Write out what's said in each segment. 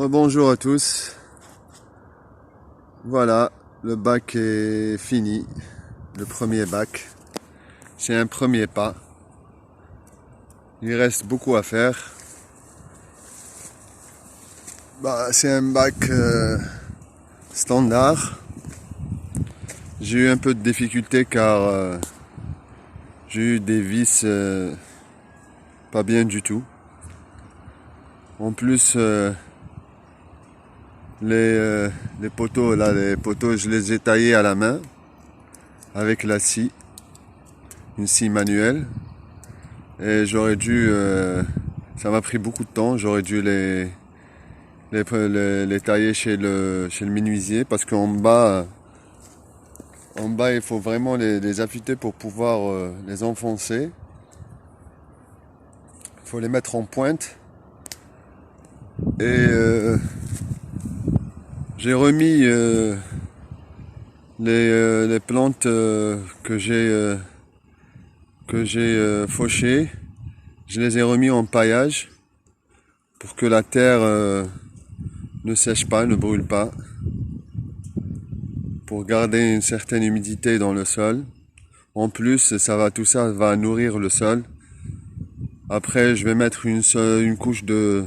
Bonjour à tous. Voilà, le bac est fini. Le premier bac. C'est un premier pas. Il reste beaucoup à faire. C'est un bac standard. J'ai eu un peu de difficulté car j'ai eu des vis pas bien du tout. En plus, les poteaux, là, je les ai taillés à la main avec la scie, une scie manuelle. Et j'aurais dû, ça m'a pris beaucoup de temps, j'aurais dû les tailler chez le menuisier parce en bas il faut vraiment les affûter pour pouvoir les enfoncer. Il faut les mettre en pointe. Et j'ai remis les plantes que j'ai fauchées. Je les ai remis en paillage pour que la terre ne sèche pas, ne brûle pas, pour garder une certaine humidité dans le sol. En plus, tout ça va nourrir le sol. Après, je vais mettre une couche de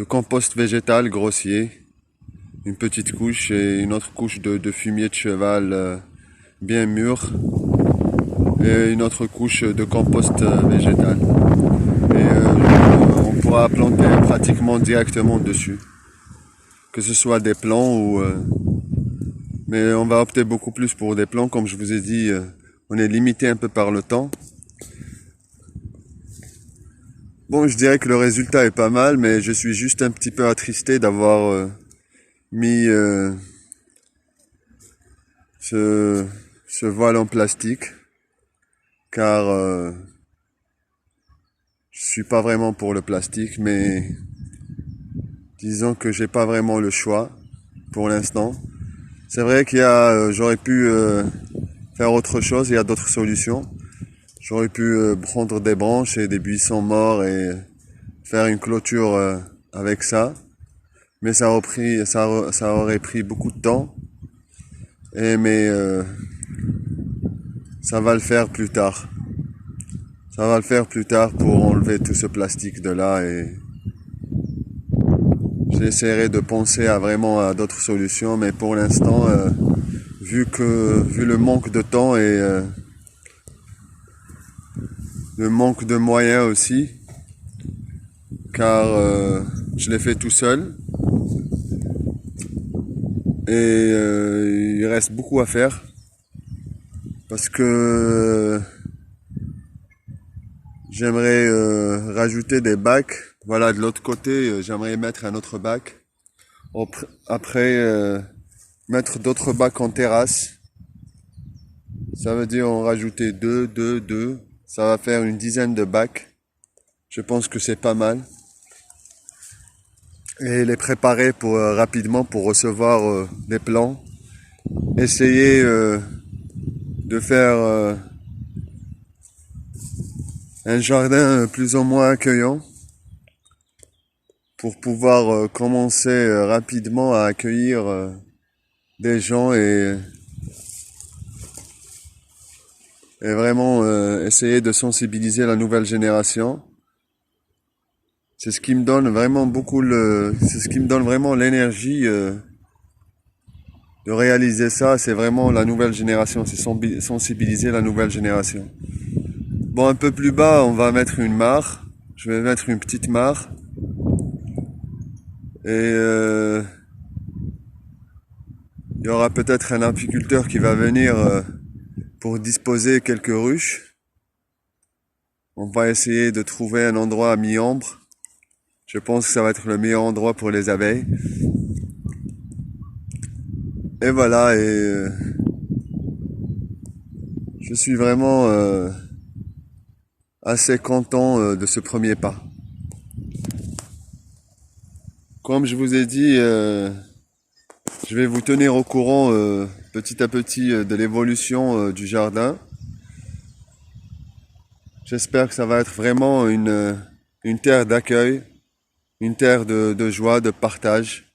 compost végétal grossier, une petite couche et une autre couche de fumier de cheval bien mûr et une autre couche de compost végétal. Et on pourra planter pratiquement directement dessus, que ce soit des plants ou mais on va opter beaucoup plus pour des plants. Comme je vous ai dit, on est limité un peu par le temps. Bon, je dirais que le résultat est pas mal, mais je suis juste un petit peu attristé d'avoir mis ce voile en plastique, car je suis pas vraiment pour le plastique, mais disons que j'ai pas vraiment le choix pour l'instant. C'est vrai j'aurais pu faire autre chose, il y a d'autres solutions. J'aurais pu prendre des branches et des buissons morts et faire une clôture avec ça. Mais ça aurait pris beaucoup de temps. Mais ça va le faire plus tard. Ça va le faire plus tard pour enlever tout ce plastique de là et j'essaierai de penser vraiment à d'autres solutions. Mais pour l'instant, vu le manque de temps et le manque de moyens aussi, car je l'ai fait tout seul et il reste beaucoup à faire parce que j'aimerais rajouter des bacs. Voilà, de l'autre côté, j'aimerais mettre un autre bac. Après, mettre d'autres bacs en terrasse. Ça veut dire en rajouter deux. Ça va faire une dizaine de bacs. Je pense que c'est pas mal. Et les préparer pour rapidement pour recevoir des plants. Essayer de faire un jardin plus ou moins accueillant pour pouvoir commencer rapidement à accueillir des gens et vraiment essayer de sensibiliser la nouvelle génération. C'est ce qui me donne vraiment c'est ce qui me donne vraiment l'énergie de réaliser ça. C'est vraiment la nouvelle génération, c'est sensibiliser la nouvelle génération. Bon, un peu plus bas, on va mettre une mare. Je vais mettre une petite mare. Et il y aura peut-être un apiculteur qui va venir pour disposer quelques ruches. On va essayer de trouver un endroit à mi-ombre. Je pense que ça va être le meilleur endroit pour les abeilles. Et voilà, je suis vraiment assez content de ce premier pas. Comme je vous ai dit, je vais vous tenir au courant petit à petit de l'évolution du jardin. J'espère que ça va être vraiment une terre d'accueil, une terre de joie, de partage.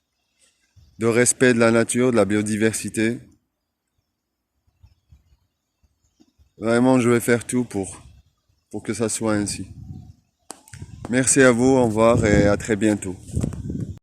de respect de la nature, de la biodiversité. Vraiment, je vais faire tout pour que ça soit ainsi. Merci à vous, au revoir et à très bientôt.